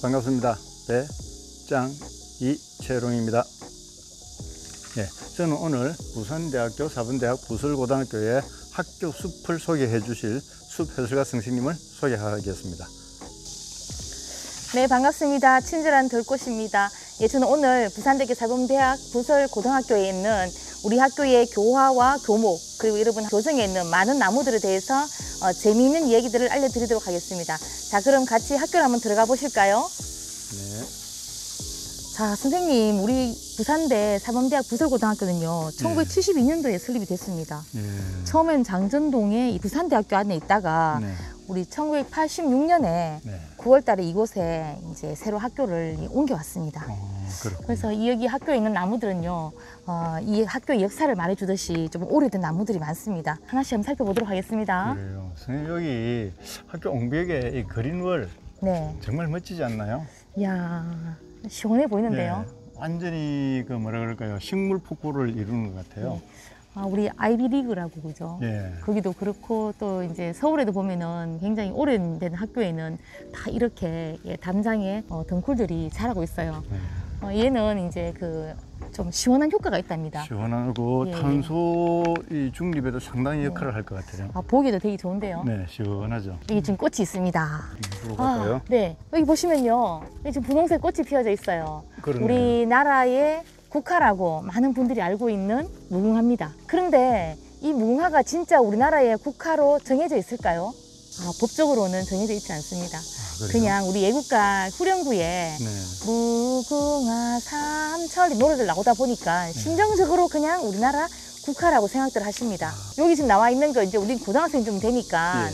반갑습니다. 배짱 이채롱입니다. 저는 오늘 부산대학교 사범대학 부설고등학교의 학교 숲을 소개해 주실 숲해설가 선생님을 소개하겠습니다. 네, 반갑습니다. 친절한 들꽃입니다. 저는 오늘 부산대학교 사범대학 부설고등학교에 있는 우리 학교의 교화와 교목, 그리고 여러분 교정에 있는 많은 나무들에 대해서 재미있는 얘기들을 알려드리도록 하겠습니다. 자, 그럼 같이 학교를 한번 들어가 보실까요? 네. 자, 선생님, 우리 부산대 사범대학 부설고등학교는요, 1972년도에 설립이 됐습니다. 처음엔 장전동에 이 부산대학교 안에 있다가 우리 1986년에 9월 달에 이곳에 이제 새로 학교를 옮겨왔습니다. 그래서 여기 학교에 있는 나무들은요, 이 학교의 역사를 말해주듯이 좀 오래된 나무들이 많습니다. 하나씩 한번 살펴보도록 하겠습니다. 그래요. 선생님, 여기 학교 옹벽에 이 그린월 정말 멋지지 않나요? 이야, 시원해 보이는데요. 완전히 그 뭐라 그럴까요? 식물 폭포를 이루는 것 같아요. 우리 아이비리그라고 그러죠. 거기도 그렇고 또 이제 서울에도 보면은 굉장히 오래된 학교에는 다 이렇게 담장에 덩굴들이 자라고 있어요. 얘는 이제 그 좀 시원한 효과가 있답니다. 시원하고 탄소 이 중립에도 상당히 역할을 할 것 같아요. 보기도 되게 좋은데요. 네, 시원하죠. 여기 지금 꽃이 있습니다. 들어갈까요? 네, 여기 보시면요, 여기 지금 분홍색 꽃이 피어져 있어요. 그러네요. 우리나라의 국화라고 많은 분들이 알고 있는 무궁화입니다. 그런데 이 무궁화가 진짜 우리나라의 국화로 정해져 있을까요? 법적으로는 정해져 있지 않습니다. 그냥 우리 애국가 후렴구에 무궁화 삼철 노래들 나오다 보니까 심정적으로 그냥 우리나라 국화라고 생각들 하십니다. 여기 지금 나와 있는 거 이제 우리 고등학생 좀 되니까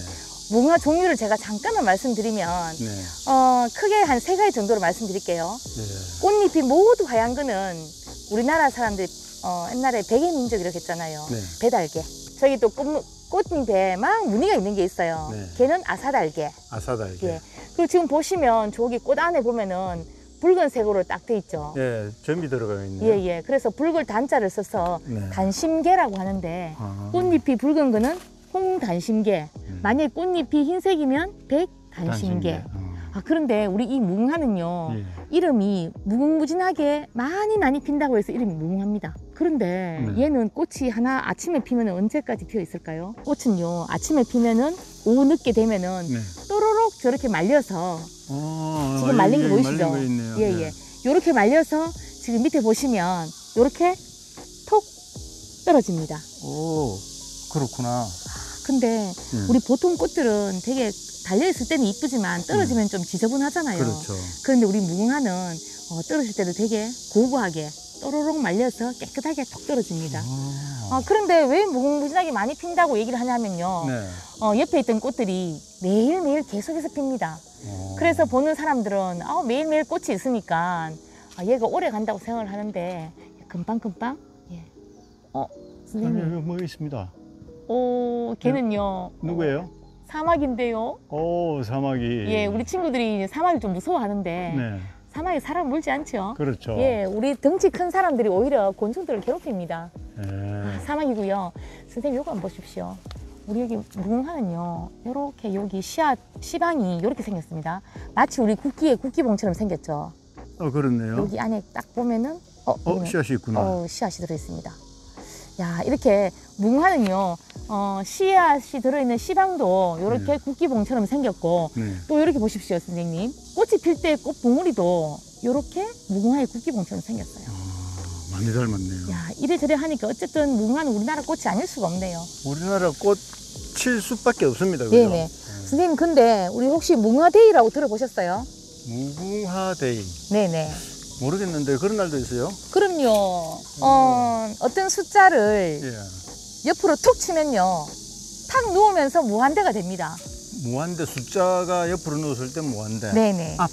무궁화 종류를 제가 잠깐만 말씀드리면 크게 한 3가지 정도로 말씀드릴게요. 꽃잎이 모두 하얀 거는 우리나라 사람들 옛날에 백예민족 이렇게 했잖아요. 배달개. 저기 또 꽃잎에 막 무늬가 있는 게 있어요. 걔는 아사달개. 아사달개. 그리고 지금 보시면 저기 꽃 안에 보면은 붉은색으로 딱 돼 있죠. 점이 들어가 있네요. 그래서 붉을 단자를 써서 단심개라고 하는데 꽃잎이 붉은 거는 홍단심개. 만약에 꽃잎이 흰색이면 백단심개. 그런데 우리 이 무궁화는요, 이름이 무궁무진하게 많이 핀다고 해서 이름이 무궁화입니다. 그런데 얘는 꽃이 하나 아침에 피면 언제까지 피어 있을까요? 꽃은요, 아침에 피면은 오후 늦게 되면은 또로록 저렇게 말려서 지금 말린 거 보이시죠? 요렇게 말려서 지금 밑에 보시면 요렇게 톡 떨어집니다. 오, 그렇구나. 근데 우리 보통 꽃들은 되게 달려있을 때는 이쁘지만 떨어지면 좀 지저분하잖아요. 그렇죠. 그런데 우리 무궁화는 떨어질 때도 되게 고고하게 또로록 말려서 깨끗하게 톡 떨어집니다. 그런데 왜 무궁무진하게 많이 핀다고 얘기를 하냐면요, 옆에 있던 꽃들이 매일매일 계속해서 핍니다. 그래서 보는 사람들은 매일매일 꽃이 있으니까 얘가 오래 간다고 생각을 하는데 금방금방 선생님, 여기 뭐 있습니다. 걔는요, 누구예요? 사막인데요. 사마귀. 우리 친구들이 사막을 좀 무서워하는데 사막이 사람 물지 않죠. 그렇죠. 우리 덩치 큰 사람들이 오히려 곤충들을 괴롭힙니다. 사막이고요. 선생님, 요거 한번 보십시오. 우리 여기 무궁화는요, 요렇게 여기 씨방이 이렇게 생겼습니다. 마치 우리 국기봉처럼 생겼죠. 그렇네요. 여기 안에 딱 보면은 씨앗이 있구나. 씨앗이 들어있습니다. 야, 이렇게 무궁화는요, 씨앗이 들어있는 씨방도 이렇게 국기봉처럼 생겼고, 또 이렇게 보십시오, 선생님. 꽃이 필 때 꽃봉우리도 이렇게 무궁화의 국기봉처럼 생겼어요. 많이 닮았네요. 야, 이래저래 하니까 어쨌든 무궁화는 우리나라 꽃이 아닐 수가 없네요. 우리나라 꽃일 수밖에 없습니다. 그죠? 선생님, 근데 우리 혹시 무궁화데이라고 들어보셨어요? 무궁화데이. 모르겠는데 그런 날도 있어요? 그럼요. 어떤 숫자를 옆으로 툭 치면요, 탁 누우면서 무한대가 됩니다. 무한대, 숫자가 옆으로 누웠을 때 무한대.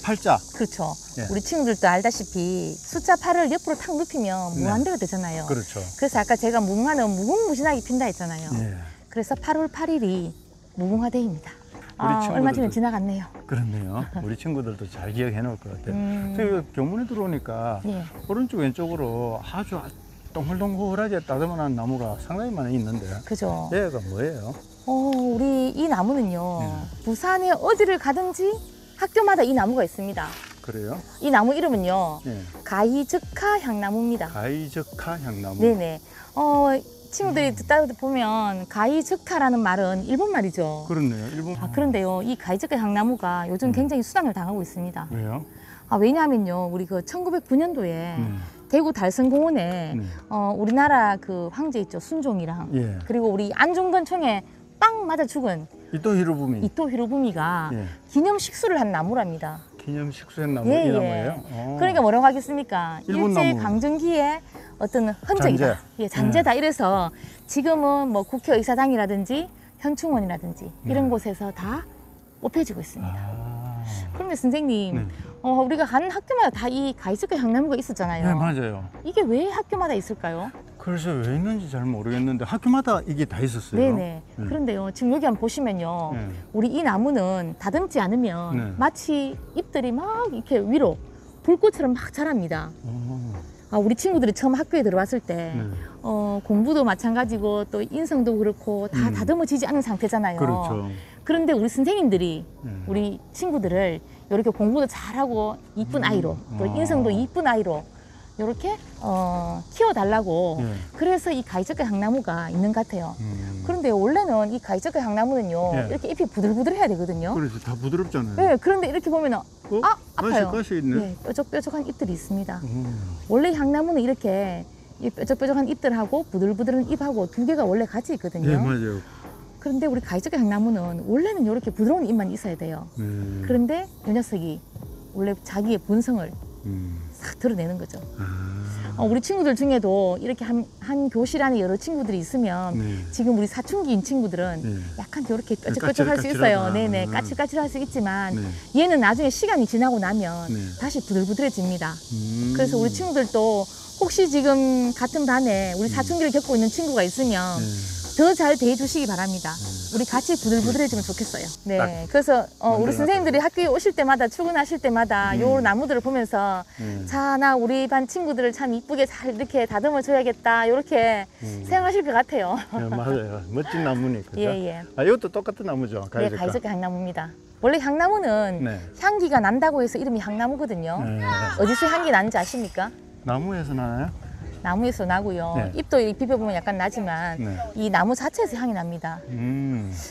팔자. 그렇죠. 우리 친구들도 알다시피 숫자 8을 옆으로 탁 눕히면 무한대가 되잖아요. 그렇죠. 그래서 아까 제가 무궁화는 무궁무진하게 핀다 했잖아요. 그래서 8월 8일이 무궁화데이입니다. 얼마 전에 지나갔네요. 그렇네요. 우리 친구들도 잘 기억해 놓을 것 같아요. 교문에 들어오니까 오른쪽 왼쪽으로 아주 동글동글하게 따뜻한 나무가 상당히 많이 있는데, 그죠? 얘가 뭐예요? 우리 이 나무는요, 부산에 어디를 가든지 학교마다 이 나무가 있습니다. 그래요? 이 나무 이름은요. 예. 가이즈카 향나무입니다. 가이즈카 향나무. 네네. 친구들이 듣다 보면 가이즈카라는 말은 일본 말이죠. 그렇네요. 일본. 그런데요, 이 가이즈카 향나무가 요즘 굉장히 수상을 당하고 있습니다. 왜요? 왜냐하면요, 우리 그 1909년도에 대구 달성공원에 네. 우리나라 그 황제 있죠, 순종이랑 예. 그리고 우리 안중근 총에 빵 맞아 죽은 이토 히로부미. 이토 히로부미가 예. 기념 식수를 한 나무랍니다. 기념 식수의 나무 예, 이 예. 나무예요? 그러니까 뭐라고 하겠습니까? 일본 일제 나무. 강점기의 어떤 흔적이다. 잔재. 예, 잔재다. 이래서 지금은 뭐 국회의사당이라든지 현충원이라든지 이런 곳에서 다 뽑혀지고 있습니다. 그런데 선생님, 네. 우리가 가는 학교마다 다 이 가이즈카 향나무가 있었잖아요. 네, 맞아요. 이게 왜 학교마다 있을까요? 그래서 왜 있는지 잘 모르겠는데 학교마다 이게 다 있었어요. 네네. 그런데요, 지금 여기 한번 보시면요. 네. 우리 이 나무는 다듬지 않으면 네. 마치 잎들이 막 이렇게 위로 불꽃처럼 막 자랍니다. 우리 친구들이 처음 학교에 들어왔을 때 네. 공부도 마찬가지고 또 인성도 그렇고 다 다듬어지지 않은 상태잖아요. 그렇죠. 그런데 우리 선생님들이 네. 우리 친구들을 이렇게 공부도 잘하고 이쁜 아이로 또 인성도 이쁜 아이로 이렇게 키워달라고 예. 그래서 이 가이즈카 향나무가 있는 것 같아요. 그런데 원래는 이 가이즈카 향나무는요 예. 이렇게 잎이 부들부들해야 되거든요. 그렇지, 다 부드럽잖아요. 네, 그런데 이렇게 보면은 아파요. 가시 있네. 네, 뾰족뾰족한 잎들이 있습니다. 원래 향나무는 이렇게 이 뾰족뾰족한 잎들하고 부들부들한 잎하고 두 개가 원래 같이 있거든요. 네, 맞아요. 그런데 우리 가이즈카 향나무는 원래는 이렇게 부드러운 잎만 있어야 돼요. 네. 그런데 이 녀석이 원래 자기의 본성을 싹 드러내는 거죠. 우리 친구들 중에도 이렇게 한 교실 안에 여러 친구들이 있으면 네. 지금 우리 사춘기인 친구들은 네. 약간 이렇게 뾰족뾰족할 수 있어요. 까칠까칠하다. 네네, 까칠까칠할 수 있지만 네. 얘는 나중에 시간이 지나고 나면 네. 다시 부들부들해집니다. 그래서 우리 친구들도 혹시 지금 같은 반에 우리 사춘기를 겪고 있는 친구가 있으면 더 잘 대해주시기 바랍니다. 우리 같이 부들부들해지면 좋겠어요. 네, 그래서 우리 선생님들이 학교에 오실 때마다 출근하실 때마다 요 나무들을 보면서 자, 나 우리 반 친구들을 참 이쁘게 잘 이렇게 다듬어 줘야겠다 이렇게 생각하실 것 같아요. 네, 맞아요. 멋진 나무니까. 예, 예. 이것도 똑같은 나무죠. 네, 가이즈카. 가이즈카 향나무입니다. 원래 향나무는 네. 향기가 난다고 해서 이름이 향나무거든요. 네. 어디서 향기 나는지 아십니까? 나무에서 나나요? 나무에서 나고요. 네. 잎도 이렇게 비벼보면 약간 나지만 네. 이 나무 자체에서 향이 납니다.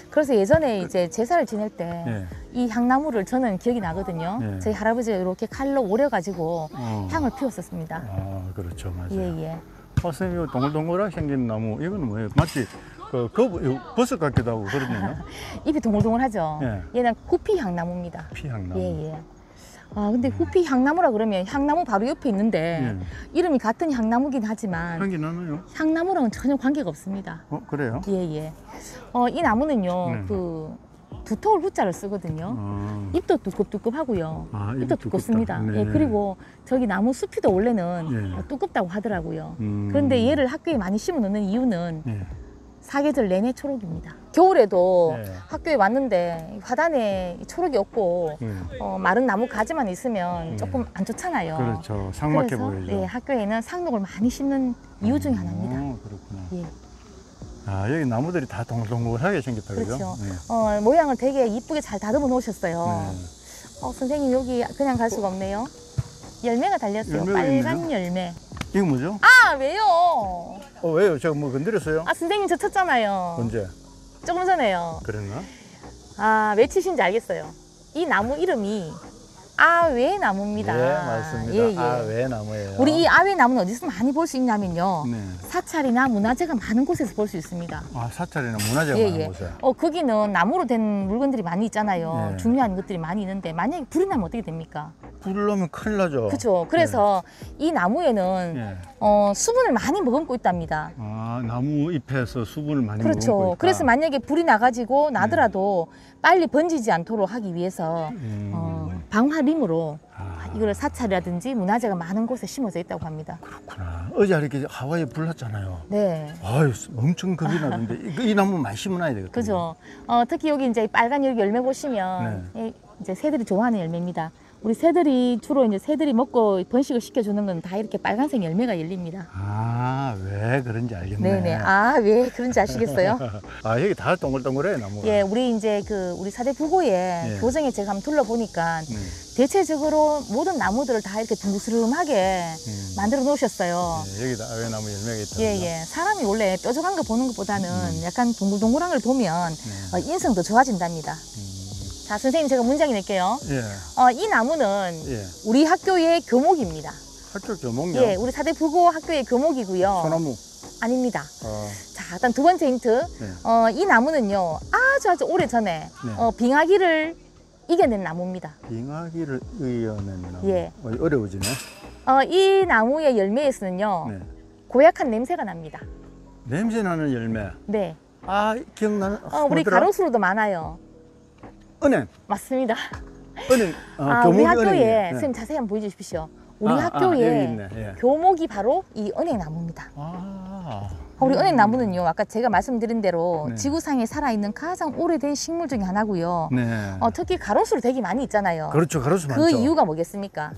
그래서 예전에 이제 제사를 지낼 때 이 향나무를 저는 기억이 나거든요. 네. 저희 할아버지가 이렇게 칼로 오려가지고 향을 피웠었습니다. 그렇죠. 맞아요. 예, 예. 선생님, 이거 동글동글하게 생긴 나무, 이거는 뭐예요? 마치 버섯 같기도 하고 그러네요. 잎이 동글동글하죠. 예. 얘는 후피 향나무입니다. 피향나무. 예, 예. 근데 후피 향나무라 그러면 향나무 바로 옆에 있는데 이름이 같은 향나무긴 하지만 향기 나나요? 향나무랑은 전혀 관계가 없습니다. 그래요? 예, 예. 이 나무는요, 네. 그 두터울 후자를 쓰거든요. 잎도 두껍두껍하고요. 잎이 잎도 두껍습니다. 두껍다. 네. 예, 그리고 저기 나무 숲이도 원래는 두껍다고 하더라고요. 그런데 얘를 학교에 많이 심어 놓는 이유는 사계절 내내 초록입니다. 겨울에도 학교에 왔는데 화단에 초록이 없고 마른 나무 가지만 있으면 조금 안 좋잖아요. 그렇죠. 삭막해 그래서 보이죠. 예, 학교에는 상록을 많이 심는 이유 중에 하나입니다. 그렇구나. 예. 여기 나무들이 다 동글동글하게 생겼다, 그죠? 그렇죠. 네. 모양을 되게 이쁘게 잘 다듬어 놓으셨어요. 선생님 여기 그냥 갈 수가 없네요. 열매가 달렸어요. 열매가 빨간 있네요? 열매. 이거 뭐죠? 왜요? 왜요? 제가 뭐 건드렸어요? 선생님 저 쳤잖아요. 언제? 조금 전에요. 그랬나? 왜 치신지 알겠어요. 이 나무 이름이 아외나무입니다. 네, 맞습니다. 예, 예. 아외나무예요. 우리 이 아외나무는 어디서 많이 볼 수 있냐면요. 네. 사찰이나 문화재가 많은 곳에서 볼 수 있습니다. 사찰이나 문화재가 예, 많은 예. 곳에. 거기는 나무로 된 물건들이 많이 있잖아요. 네. 중요한 것들이 많이 있는데 만약에 불이 나면 어떻게 됩니까? 불을 넣으면 큰일 나죠. 그렇죠. 그래서 이 나무에는 예. 수분을 많이 머금고 있답니다. 나무 잎에서 수분을 많이 머금고 그렇죠. 있다. 그래서 만약에 불이 나가지고 나더라도 빨리 번지지 않도록 하기 위해서 방화림으로 이걸 사찰이라든지 문화재가 많은 곳에 심어져 있다고 합니다. 그렇구나. 어제 이렇게 하와이에 불 났잖아요. 네. 엄청 겁이 나던데 이 나무 많이 심어놔야 되겠다. 그죠. 특히 여기 이제 빨간 여기 열매 보시면 이제 새들이 좋아하는 열매입니다. 우리 새들이 주로 이제 새들이 먹고 번식을 시켜주는 건 다 이렇게 빨간색 열매가 열립니다. 왜 그런지 알겠네. 네네. 왜 그런지 아시겠어요? 여기 다 동글동글해 나무가. 예, 우리 이제 우리 사대 부고에 교정에 제가 한번 둘러보니까 대체적으로 모든 나무들을 다 이렇게 둥그스름하게 만들어 놓으셨어요. 예, 여기다 아웨나무 열매가 있다. 예. 사람이 원래 뾰족한 거 보는 것보다는 약간 동글동글한 걸 보면 인성도 좋아진답니다. 자, 선생님 제가 문장이 낼게요. 예. 이 나무는 예. 우리 학교의 교목입니다. 학교 교목요? 예, 우리 사대부고 학교의 교목이고요. 소나무. 아닙니다. 어, 자, 일단 두 번째 힌트. 네. 이 나무는요, 아주 오래 전에 빙하기를 이겨낸 나무입니다. 빙하기를 이어낸 나무. 예. 어려워지네. 이 나무의 열매에서는요, 네. 고약한 냄새가 납니다. 냄새 나는 열매. 네. 아, 기억나는. 우리 뭐더라? 가로수로도 많아요. 은행. 맞습니다. 은행. 우리 교목이 학교에, 은행이에요. 네. 선생님 자세히 한번 보여주십시오. 우리 여기 학교에 있네. 예. 교목이 바로 이 은행나무입니다. 우리 은행나무는요, 아까 제가 말씀드린 대로 네. 지구상에 살아있는 가장 오래된 식물 중에 하나고요. 네. 특히 가로수로 되게 많이 있잖아요. 그렇죠. 가로수 그 많죠. 이유가 뭐겠습니까?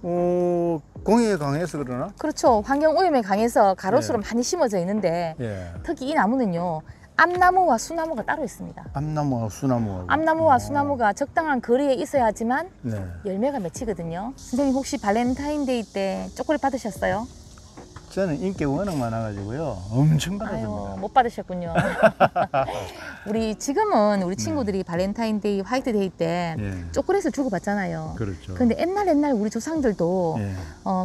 공해에 강해서 그러나? 그렇죠. 환경 오염에 강해서 가로수로 네. 많이 심어져 있는데 예. 특히 이 나무는요, 암나무와 수나무가 따로 있습니다. 암나무와 수나무하고. 암나무와 수나무가 적당한 거리에 있어야지만 네. 열매가 맺히거든요. 선생님 혹시 발렌타인데이 때 초콜릿 받으셨어요? 저는 인기 워낙 많아가지고요. 엄청 아유, 받았습니다. 못 받으셨군요. 우리 지금은 우리 친구들이 발렌타인데이, 화이트데이 때 예. 초콜릿을 주고받잖아요. 그렇죠. 근데 옛날 우리 조상들도 예.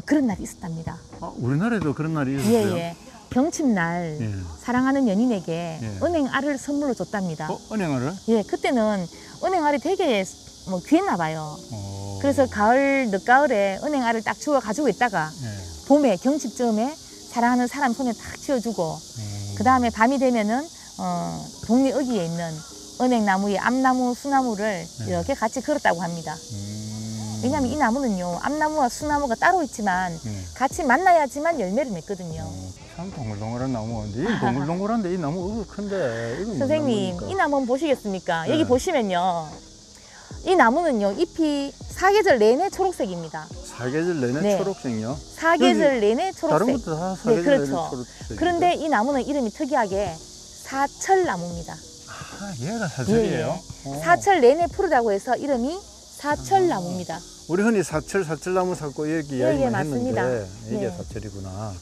그런 날이 있었답니다. 우리나라에도 그런 날이 있었어요? 예. 병침날 예. 사랑하는 연인에게 예. 은행알을 선물로 줬답니다. 은행알을? 예, 그때는 은행알이 되게 귀했나 봐요. 어. 그래서 가을, 늦가을에 은행알을 딱 주워 가지고 있다가 예. 봄에 경칩쯤에 사랑하는 사람 손에 탁 쥐어주고 그 다음에 밤이 되면은 동네 어귀에 있는 은행나무에 암나무, 수나무를 이렇게 같이 걸었다고 합니다. 왜냐하면 이 나무는요, 암나무와 수나무가 따로 있지만 같이 만나야지만 열매를 맺거든요. 참 동글동글한 나무인데 이 동글동글한데 이 나무 큰데 이거 선생님, 나무입니까? 이 나무 한번 보시겠습니까? 네. 여기 보시면요, 이 나무는요, 잎이 사계절 내내 초록색입니다. 사계절 내내 네. 초록색요? 사계절 내내 초록색. 다른 것도 다 사계절 네, 그렇죠. 내내 초록색. 그런데 이 나무는 이름이 특이하게 사철나무입니다. 얘가 사철이에요? 사철 내내 푸르다고 해서 이름이 사철나무입니다. 우리 흔히 사철나무 샀고 이렇게 예, 이야기만 맞습니다. 했는데 이게 예. 사철이구나.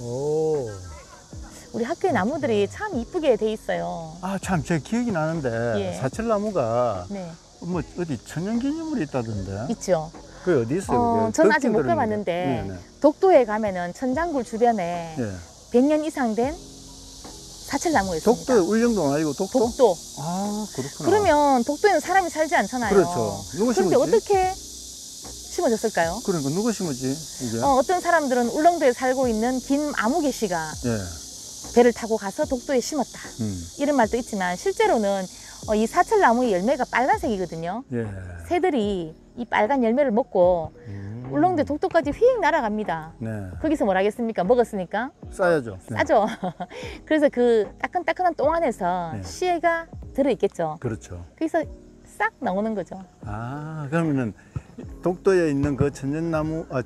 오. 우리 학교의 나무들이 참 이쁘게 돼 있어요. 참 제 기억이 나는데 예. 사철나무가 네, 뭐 어디 천연기념물이 있다던데. 있죠. 그게 어디 있어요? 그게? 저는 아직 듣긴 못 들었는데. 가봤는데 네네. 독도에 가면은 천장굴 주변에 예. 100년 이상 된 사철나무가 있습니다. 독도 울릉도 아니고 독도? 독도. 그렇구나. 그러면 독도에는 사람이 살지 않잖아요. 그렇죠. 누가 그런데 심었지? 어떻게 심어졌을까요? 그러니까 누가 심었지 이게? 어떤 사람들은 울릉도에 살고 있는 김아무개 씨가 예. 배를 타고 가서 독도에 심었다. 이런 말도 있지만 실제로는 이 사철나무의 열매가 빨간색이거든요. 예. 새들이 이 빨간 열매를 먹고 울릉도 독도까지 휙 날아갑니다. 네. 거기서 뭘 하겠습니까? 먹었으니까 싸야죠. 네. 싸죠. 그래서 그 따끈따끈한 똥 안에서 네. 씨가 들어있겠죠. 그렇죠. 거기서 싹 나오는 거죠. 그러면은 독도에 있는 그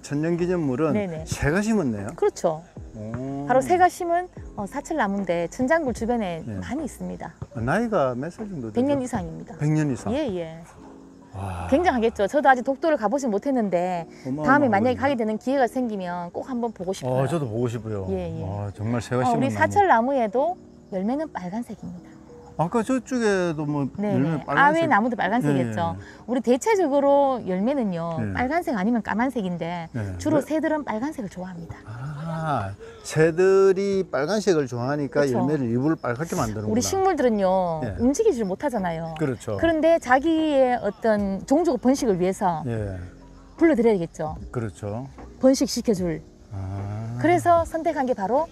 천연기념물은 네네. 새가 심었네요. 그렇죠. 오. 바로 새가 심은 사철나무인데 천장굴 주변에 네. 많이 있습니다. 나이가 몇 살 정도 되죠? 100년 이상입니다. 100년 이상. 예. 와. 굉장하겠죠. 저도 아직 독도를 가보진 못했는데 다음에 어마어마하거든요. 만약에 가게 되는 기회가 생기면 꼭 한번 보고 싶어요. 저도 보고 싶어요. 예. 정말 새가 심은 우리 나무. 사철나무에도 열매는 빨간색입니다. 아까 저쪽에도 뭐 열매 네네. 빨간색. 아외 나무도 빨간색이었죠. 우리 대체적으로 열매는요, 네. 빨간색 아니면 까만색인데 네. 주로 왜? 새들은 빨간색을 좋아합니다. 새들이 빨간색을 좋아하니까 그렇죠. 열매를 일부러 빨갛게 만드는구나. 우리 식물들은요, 예. 움직이질 못하잖아요. 그렇죠. 그런데 자기의 어떤 종족 번식을 위해서 예, 불러들여야겠죠. 그렇죠. 번식시켜줄. 아. 그래서 선택한 게 바로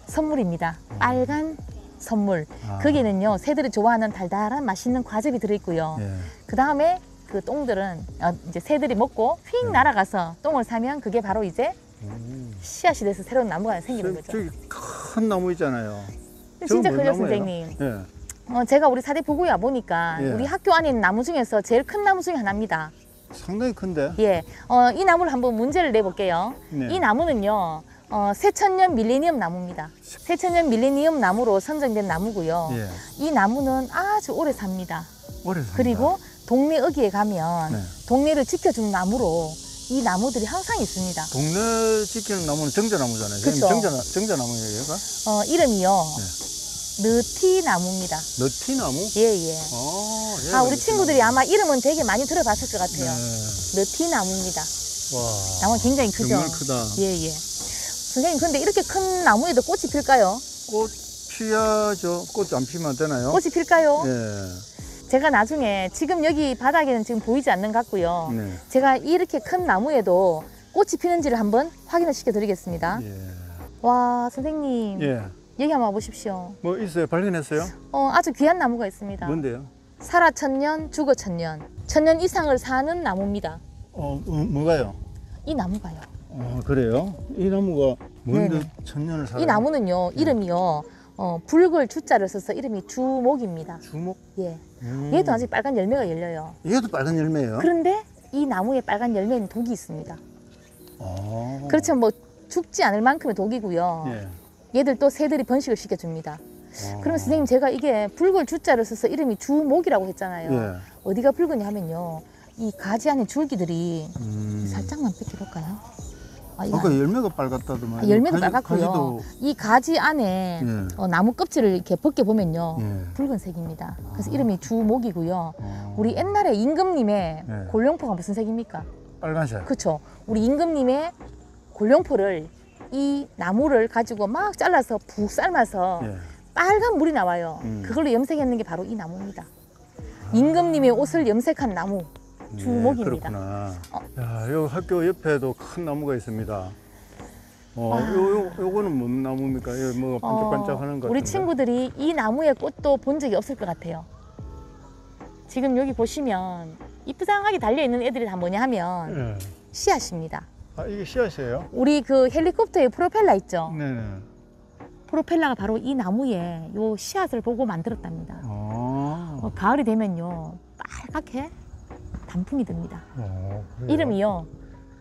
선물입니다. 빨간 선물. 아. 거기는요, 새들이 좋아하는 달달한 맛있는 과즙이 들어있고요. 예. 그 다음에 그 똥들은 이제 새들이 먹고 휙 날아가서 똥을 사면 그게 바로 이제 씨앗이 돼서 새로운 나무가 생기는 거죠. 저기 큰 나무 있잖아요. 진짜 저건 크죠, 뭔 나무예요? 선생님. 예. 제가 우리 사대 보고에 와보니까 예. 우리 학교 안에 있는 나무 중에서 제일 큰 나무 중에 하나입니다. 상당히 큰데. 예, 이 나무를 한번 문제를 내볼게요. 네. 이 나무는요, 새천년 밀레니엄 나무입니다. 새천년 밀레니엄 나무로 선정된 나무고요. 예. 이 나무는 아주 오래 삽니다. 오래 산다. 그리고 동네 어귀에 가면 네. 동네를 지켜주는 나무로 이 나무들이 항상 있습니다. 동네 지키는 나무는 정자나무잖아요. 그쵸. 정자나무예요, 얘가? 이름이요. 느티나무입니다. 너티나무? 예예. 얘가 우리 친구들이 아마 이름은 되게 많이 들어봤을 것 같아요. 네. 느티나무입니다. 와. 나무가 굉장히 크죠. 정말 크다. 예예. 선생님, 근데 이렇게 큰 나무에도 꽃이 필까요? 꽃 피야죠. 꽃 안 피면 안 되나요? 꽃이 필까요? 예. 제가 나중에 지금 여기 바닥에는 지금 보이지 않는 것 같고요. 네. 제가 이렇게 큰 나무에도 꽃이 피는지를 한번 확인을 시켜드리겠습니다. 예. 와, 선생님. 예. 여기 한번 와보십시오. 뭐 있어요? 발견했어요? 아주 귀한 나무가 있습니다. 뭔데요? 살아 천년, 죽어 천년. 천년 이상을 사는 나무입니다. 뭐가요? 이 나무가요. 그래요? 이 나무가 뭔데 네네. 천년을 살아요? 이 나무는요, 이름이요. 붉을 주자를 써서 이름이 주목입니다. 주목? 예. 얘도 아직 빨간 열매가 열려요. 얘도 빨간 열매예요? 그런데 이 나무의 빨간 열매는 독이 있습니다. 아. 그렇죠. 뭐 죽지 않을 만큼의 독이고요. 예. 얘들 또 새들이 번식을 시켜줍니다. 그러면 선생님, 제가 이게 붉을 주자를 써서 이름이 주목이라고 했잖아요. 예. 어디가 붉으냐 하면요, 이 가지 안에 줄기들이 음. 살짝만 뺏겨볼까요? 이거 아까 열매가 빨갛다더만. 열매도 가지- 빨갛고요. 가지도- 이 가지 안에 예. 나무 껍질을 이렇게 벗겨 보면요, 예. 붉은색입니다. 그래서 이름이 주목이고요. 어. 우리 옛날에 임금님의 예. 골룡포가 무슨 색입니까? 빨간색. 그렇죠. 우리 임금님의 골룡포를, 이 나무를 가지고 막 잘라서 푹 삶아서 예. 빨간 물이 나와요. 그걸로 염색했는 게 바로 이 나무입니다. 임금님의 옷을 염색한 나무, 주목입니다. 그렇구나. 야, 요 학교 옆에도 큰 나무가 있습니다. 요거는 뭔 나무입니까? 여기 뭐가 반짝반짝하는 것 같은데. 우리 친구들이 이 나무의 꽃도 본 적이 없을 것 같아요. 지금 여기 보시면 이쁘장하게 달려있는 애들이 다 뭐냐 하면 예. 씨앗입니다. 이게 씨앗이에요? 우리 그 헬리콥터의 프로펠러 있죠? 네네. 프로펠러가 바로 이 나무에 요 씨앗을 보고 만들었답니다. 가을이 되면요, 빨갛게 단풍이 듭니다. 그래요? 이름이요,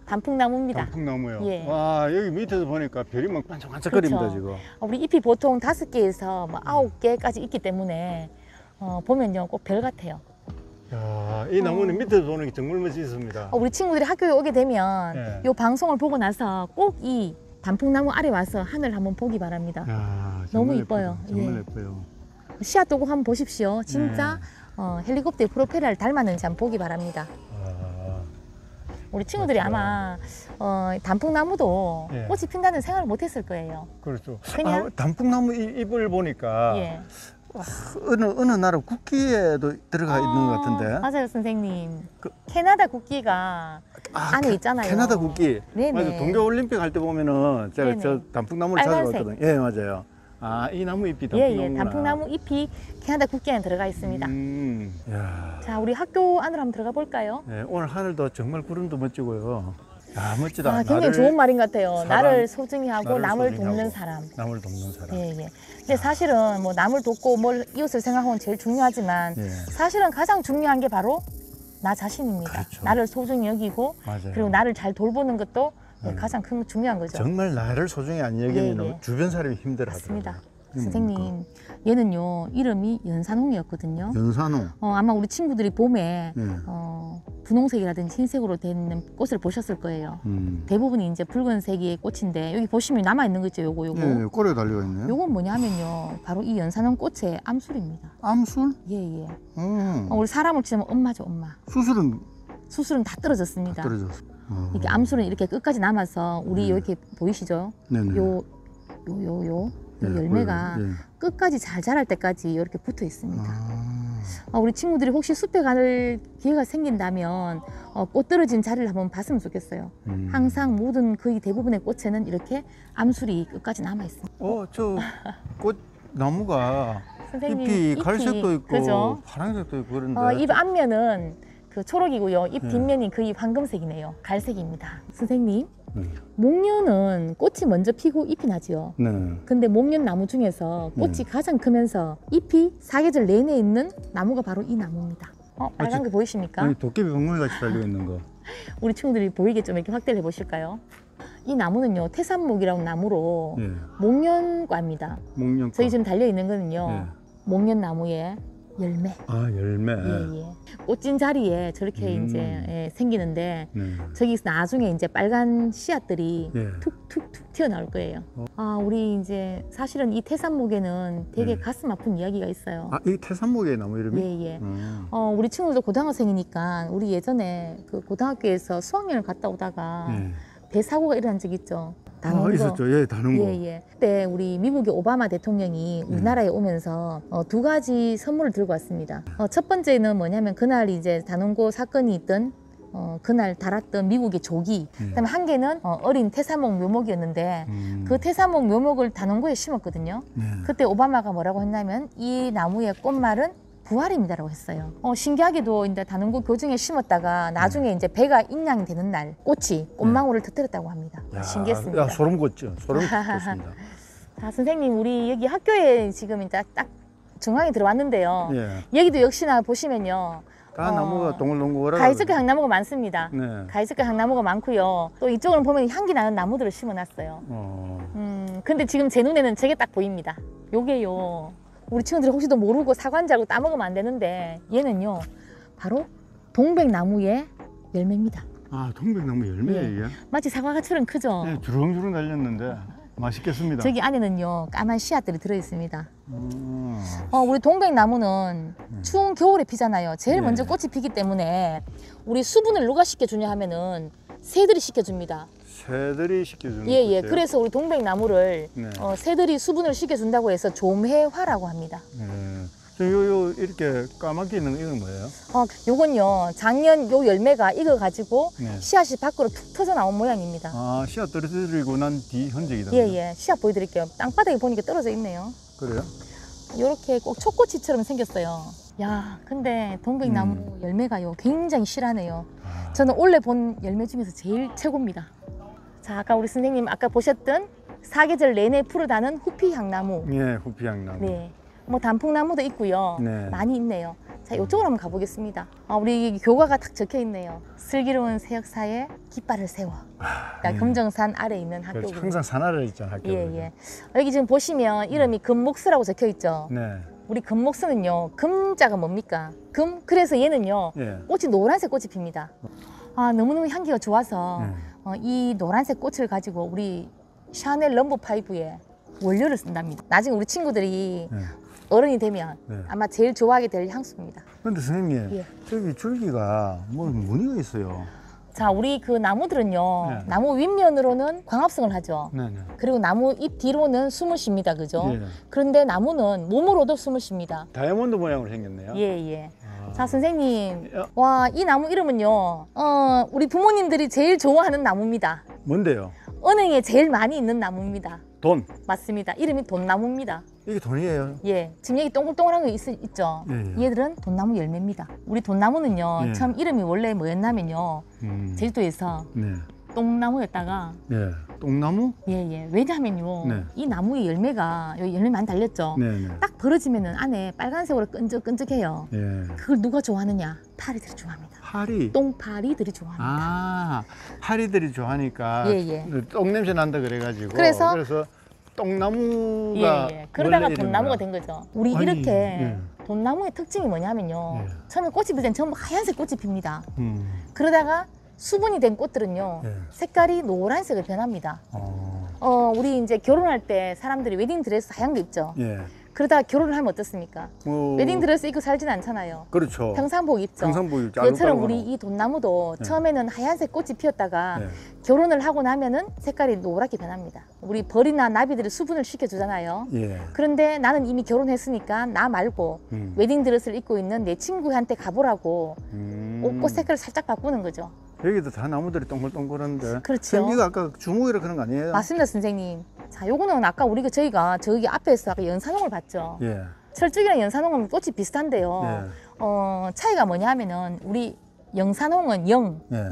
단풍나무입니다. 단풍나무요. 예. 와, 여기 밑에서 보니까 별이 막 반짝반짝거립니다, 그렇죠. 지금. 우리 잎이 보통 5개에서 9개까지 있기 때문에 보면요, 꼭 별 같아요. 야, 이 나무는 밑에서 보는 게 정말 멋있습니다. 우리 친구들이 학교에 오게 되면 예. 요 방송을 보고 나서 꼭 이 단풍나무 아래 와서 하늘 한번 보기 바랍니다. 야, 너무 정말 이뻐요. 예쁘다. 정말 예. 예뻐요. 씨앗도 꼭 한번 보십시오. 진짜 네. 헬리콥터의 프로펠러를 닮았는지 한번 보기 바랍니다. 우리 친구들이 멋지다. 아마 단풍나무도 예. 꽃이 핀다는 생각을 못했을 거예요. 그렇죠. 그냥- 단풍나무 잎을 보니까 예. 어느 나라 국기에도 들어가 있는 것 같은데. 맞아요, 선생님. 그- 캐나다 국기가 안에 있잖아요. 캐나다 국기. 네네. 맞아. 동계올림픽 할 때 보면은 제가 네네. 저 단풍나무를 빨간색. 찾아봤거든요. 예, 맞아요. 이 나무 잎이 예, 단풍나무구나. 예. 단풍나무 잎이 캐나다 국기에 들어가 있습니다. 야. 자, 우리 학교 안으로 한번 들어가 볼까요? 예, 오늘 하늘도 정말 구름도 멋지고요. 야, 멋지다. 굉장히 좋은 말인 것 같아요. 사람, 나를 소중히 하고 나를 남을 소중히 돕는 하고. 사람. 남을 돕는 사람. 예, 예. 근데 사실은 뭐 남을 돕고 뭘 이웃을 생각하면 제일 중요하지만 예. 사실은 가장 중요한 게 바로 나 자신입니다. 그렇죠. 나를 소중히 여기고 맞아요. 그리고 나를 잘 돌보는 것도 가장 큰 중요한 거죠. 정말 나를 소중히 안 여기면 예, 예. 주변 사람이 힘들어하더라고요. 맞습니다. 선생님, 얘는요 이름이 연산홍이었거든요. 연산홍. 아마 우리 친구들이 봄에 예. 분홍색이라든지 흰색으로 된 꽃을 보셨을 거예요. 대부분이 이제 붉은색의 꽃인데 여기 보시면 남아 있는 거 있죠, 요거. 예, 꼬리에 달려 있네요. 요건 뭐냐 하면요, 바로 이 연산홍 꽃의 암술입니다. 암술? 예, 예. 음. 우리 사람을 치면 엄마죠, 엄마. 수술은 수술은 다 떨어졌습니다. 떨어졌어. 이렇게 암술은 이렇게 끝까지 남아서 우리 이렇게 보이시죠? 네네. 요 예, 열매가 예. 끝까지 잘 자랄 때까지 이렇게 붙어 있습니다. 아, 우리 친구들이 혹시 숲에 갈 기회가 생긴다면 꽃 떨어진 자리를 한번 봤으면 좋겠어요. 항상 모든 거의 대부분의 꽃에는 이렇게 암술이 끝까지 남아 있습니다. 저 꽃 나무가 선생님, 잎이 갈색도 있고 그죠? 파란색도 있고 그런데 잎 앞면은 그 초록이고요. 잎 네. 뒷면이 거의 황금색이네요. 갈색입니다. 선생님, 네. 목련은 꽃이 먼저 피고 잎이 나지요. 네. 근데 목련 나무 중에서 꽃이 가장 크면서 잎이 사계절 내내 있는 나무가 바로 이 나무입니다. 빨간 게 보이십니까? 아니, 도깨비 박물같이 달려 있는 거. 우리 친구들이 보이게 좀 이렇게 확대를 해보실까요? 이 나무는요, 태산목이라는 나무로 예. 목련과입니다. 목련꽃. 저희 지금 달려 있는 거는요, 예. 목련나무에 열매. 아, 열매. 예, 예. 꽃진 자리에 저렇게 이제 예, 생기는데 네. 저기 나중에 이제 빨간 씨앗들이 예. 툭툭툭 튀어나올 거예요. 아, 우리 이제 사실은 이 태산목에는 되게 네. 가슴 아픈 이야기가 있어요. 아, 이 태산목의 나무 이름이? 예, 예. 우리 친구들도 고등학생이니까 우리 예전에 그 고등학교에서 수학여행을 갔다 오다가 예. 배 사고가 일어난 적 있죠. 아, 다는 거. 있었죠. 예, 다는 거. 예, 예. 그때 우리 미국의 오바마 대통령이 우리나라에 오면서 두 가지 선물을 들고 왔습니다. 첫 번째는 뭐냐면 그날 이제 단원고 사건이 있던 그날 달았던 미국의 조기. 그다음에 한 개는 어린 태사목 묘목이었는데 그 태사목 묘목을 단원고에 심었거든요. 네. 그때 오바마가 뭐라고 했냐면 이 나무의 꽃말은 부활입니다라고 했어요. 신기하게도 이제 단원고 교정에 심었다가 나중에 이제 배가 인양이 되는 날 꽃망울을 터뜨렸다고 합니다. 야, 신기했습니다. 야, 소름 돋죠. 소름 돋습니다. 자, 선생님, 우리 여기 학교에 지금 이제 딱 중앙에 들어왔는데요. 예. 여기도 역시나 보시면요. 다 나무가 동글동글하다. 가이스크 향나무가 많습니다. 네. 가이스크 향나무가 많고요. 또 이쪽으로 보면 향기 나는 나무들을 심어놨어요. 근데 지금 제 눈에는 저게 딱 보입니다. 요게요. 우리 친구들이 혹시도 모르고 사과인 알고 따먹으면 안 되는데 얘는요. 바로 동백나무의 열매입니다. 아, 동백나무 열매예요, 예. 이게? 마치 사과처럼 크죠? 네, 주렁주렁 달렸는데 맛있겠습니다. 저기 안에는요. 까만 씨앗들이 들어있습니다. 우리 동백나무는 추운 겨울에 피잖아요. 제일 네. 먼저 꽃이 피기 때문에 우리 수분을 누가 식혀주냐 하면은 새들이 식혀줍니다. 새들이 시켜주는 예, 예. 거죠? 그래서 우리 동백나무를 네. 새들이 수분을 식혀준다고 해서 좀해화라고 합니다. 네. 요 이렇게 까맣게 있는 거 이건 뭐예요? 요건요. 작년 요 열매가 익어가지고 네. 씨앗이 밖으로 툭 터져 나온 모양입니다. 아, 씨앗 떨어뜨리고 난 뒤 흔적이다. 예, 예. 씨앗 보여드릴게요. 땅바닥에 보니까 떨어져 있네요. 그래요? 요렇게 꼭 초꼬치처럼 생겼어요. 야, 근데 동백나무 열매가요 굉장히 실하네요. 저는 원래 본 열매 중에서 제일 최고입니다. 자, 아까 우리 선생님 아까 보셨던 사계절 내내 푸르 다는 후피향나무. 예, 후피향나무. 네, 뭐 단풍나무도 있고요. 네. 많이 있네요. 자, 이쪽으로 한번 가보겠습니다. 우리 교과가 딱 적혀 있네요. 슬기로운 새역사에 깃발을 세워. 그러니까 금정산 아래 있는 그렇죠. 학교고. 항상 산하를 있잖아, 학교. 예, 예. 여기 지금 보시면 이름이 금목수라고 적혀 있죠. 네. 우리 금목수는요, 금자가 뭡니까? 금, 그래서 얘는요, 예. 꽃이 노란색 꽃이 핍니다. 너무너무 향기가 좋아서 네. 이 노란색 꽃을 가지고 우리 샤넬 넘버 5에 원료를 쓴답니다. 나중에 우리 친구들이 네. 어른이 되면 네. 아마 제일 좋아하게 될 향수입니다. 근데 선생님, 예. 저기 줄기가 뭐 무늬가 있어요. 자, 우리 그 나무들은요, 네. 나무 윗면으로는 광합성을 하죠. 네네. 그리고 나무 잎 뒤로는 숨을 쉽니다. 그죠? 예. 그런데 나무는 몸으로도 숨을 쉽니다. 다이아몬드 모양으로 생겼네요. 예, 예. 아. 자, 선생님. 야. 와, 이 나무 이름은요, 우리 부모님들이 제일 좋아하는 나무입니다. 뭔데요? 은행에 제일 많이 있는 나무입니다. 돈. 맞습니다. 이름이 돈나무입니다. 이게 돈이에요. 예. 지금 여기 동글동글한 거 있죠? 예, 예. 얘들은 돈나무 열매입니다. 우리 돈나무는요, 예. 처음 이름이 원래 뭐였냐면요, 제주도에서 네. 똥나무였다가, 예. 똥나무? 예, 예. 왜냐하면요, 네. 이 나무의 열매가, 여기 열매 많이 달렸죠? 네네. 딱 벌어지면은 안에 빨간색으로 끈적끈적해요. 예. 그걸 누가 좋아하느냐? 파리들이 좋아합니다. 파리. 똥파리들이 좋아합니다. 아, 파리들이 좋아하니까 예, 예. 똥 냄새 난다 그래가지고. 그래서 똥나무가. 예, 그러다가 원래 돈나무가 이름이라. 된 거죠. 우리 아니, 이렇게 예. 돈나무의 특징이 뭐냐면요. 예. 처음에 꽃이 필 때는 전부 하얀색 꽃이 핍니다. 음. 그러다가 수분이 된 꽃들은요. 예. 색깔이 노란색을 변합니다. 우리 이제 결혼할 때 사람들이 웨딩드레스 하얀 거 입죠. 예. 그러다가 결혼을 하면 어떻습니까? 뭐. 웨딩드레스 입고 살진 않잖아요. 그렇죠. 평상복 입죠. 평상복 입죠. 그것처럼 알록달록한 우리 이 돈나무도 네. 처음에는 하얀색 꽃이 피었다가 네. 결혼을 하고 나면은 색깔이 노랗게 변합니다. 우리 벌이나 나비들이 수분을 시켜주잖아요. 예. 그런데 나는 이미 결혼했으니까 나 말고 웨딩드레스를 입고 있는 내 친구한테 가보라고 옷 색깔을 살짝 바꾸는 거죠. 여기도 다 나무들이 동글동글한데. 그렇죠. 생기가 아까 주먹이라 그런 거 아니에요? 맞습니다, 선생님. 자, 요거는 아까 저희가 저기 앞에서 아까 연산홍을 봤죠. 예. 철쭉이랑 연산홍은 꽃이 비슷한데요. 예. 차이가 뭐냐면은 우리 영산홍은 예.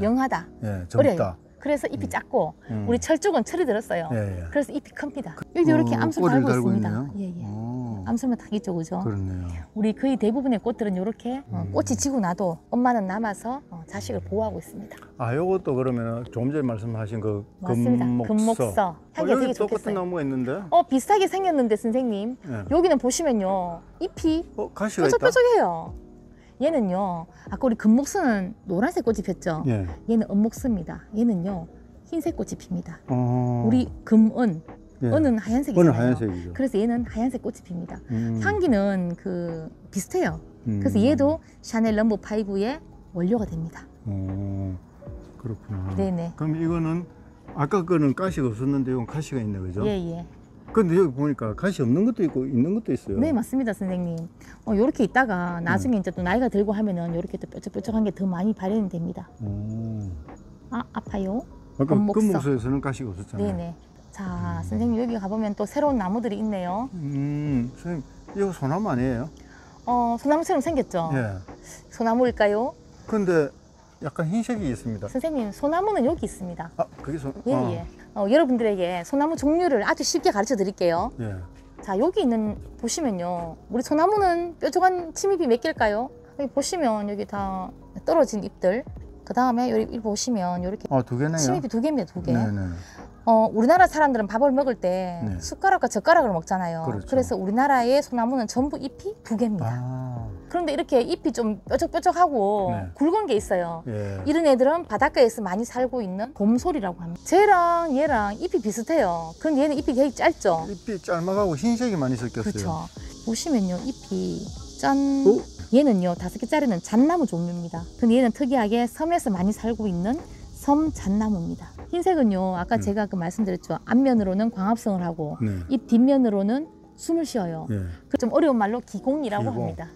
영하다. 예. 어려요. 젊다. 그래서 잎이 작고 우리 철쭉은 철이 들었어요. 예, 예. 그래서 잎이 큽니다. 여기도 이렇게 암술 꼬리를 달고 있습니다. 있네요? 예, 예. 오. 암술만 딱 있죠, 그죠? 그렇네요. 우리 거의 대부분의 꽃들은 이렇게 꽃이 지고 나도 엄마는 남아서 자식을 보호하고 있습니다. 아, 요것도 그러면 조금 전에 말씀하신 그 맞습니다. 금목서. 향기가 여기 되게 똑같은 좋겠어요. 나무가 있는데? 비슷하게 생겼는데 선생님 예. 여기는 보시면요 잎이 가시가 있다? 뾰족뾰족해요. 얘는요 아까 우리 금목서는 노란색 꽃이 폈죠. 예. 얘는 은목서입니다. 얘는요 흰색 꽃이 핍니다. 어. 우리 금은 예. 은은 하얀색이잖아요. 은은 하얀색이죠. 그래서 얘는 하얀색 꽃이 핍니다. 향기는 비슷해요. 음. 그래서 얘도 샤넬 넘버 5의 원료가 됩니다. 그렇구나. 네네. 그럼 이거는 아까 거는 가시가 없었는데 이건 가시가 있네, 그죠? 예예. 근데 여기 보니까 가시 없는 것도 있고 있는 것도 있어요. 네 맞습니다 선생님. 요렇게 있다가 나중에 이제 또 나이가 들고 하면은 요렇게 또 뾰족뾰족한 게 더 많이 발현이 됩니다. 아파요? 아까 금목서. 금목서에서는 가시가 없었잖아요. 네네. 자 선생님 여기 가보면 또 새로운 나무들이 있네요. 선생님 이거 소나무 아니에요? 소나무처럼 생겼죠? 예. 소나무일까요? 근데 약간 흰색이 있습니다. 선생님 소나무는 여기 있습니다. 아, 그게 예예. 여러분들에게 소나무 종류를 아주 쉽게 가르쳐 드릴게요. 예. 자 여기 있는 보시면요 우리 소나무는 뾰족한 침입이 몇 개일까요? 여기 보시면 여기 다 떨어진 잎들 그 다음에 여기 보시면 이렇게 두 개네요. 침입이 2개입니다. 2개. 네네. 우리나라 사람들은 밥을 먹을 때 네. 숟가락과 젓가락을 먹잖아요. 그렇죠. 그래서 우리나라의 소나무는 전부 잎이 2개입니다. 그런데 이렇게 잎이 좀 뾰족뾰족하고 네. 굵은 게 있어요. 예. 이런 애들은 바닷가에서 많이 살고 있는 곰솔이라고 합니다. 쟤랑 얘랑 잎이 비슷해요. 그런데 얘는 잎이 되게 짧죠. 잎이 짤막하고 흰색이 많이 섞였어요. 그렇죠. 보시면요 잎이 짠. 오? 얘는요 5개짜리는 잣나무 종류입니다. 근데 얘는 특이하게 섬에서 많이 살고 있는 섬 잣나무입니다. 흰색은요 아까 제가 말씀드렸죠. 앞면으로는 광합성을 하고 네. 잎 뒷면으로는 숨을 쉬어요. 예. 좀 어려운 말로 기공이라고 기공. 합니다.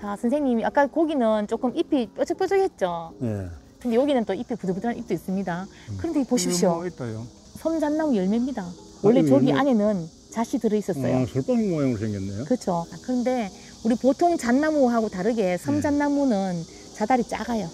자 선생님이 아까 고기는 조금 잎이 뾰족뾰족했죠. 예. 근데 여기는 또 잎이 부들부들한 잎도 있습니다. 그런데 이거 보십시오. 뭐 있다요? 섬잣나무 열매입니다. 원래 이거 저기 열매? 안에는 잣이 들어있었어요. 솔방울 모양으로 생겼네요. 그렇죠. 그런데 우리 보통 잣나무하고 다르게 섬잣나무는 자달이 작아요.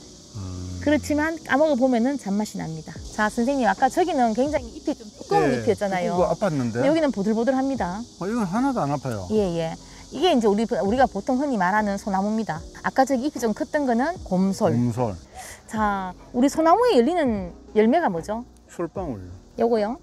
그렇지만 까먹어 보면은 잣맛이 납니다. 자 선생님 아까 저기는 굉장히 잎이 좀 두꺼운 잎이었잖아요. 이거 아팠는데? 근데 여기는 보들보들합니다. 이건 하나도 안 아파요. 예예. 이게 이제 우리가 보통 흔히 말하는 소나무입니다. 아까 저기 잎이 좀 컸던 거는 곰솔. 곰솔. 자 우리 소나무에 열리는 열매가 뭐죠? 솔방울. 요거요.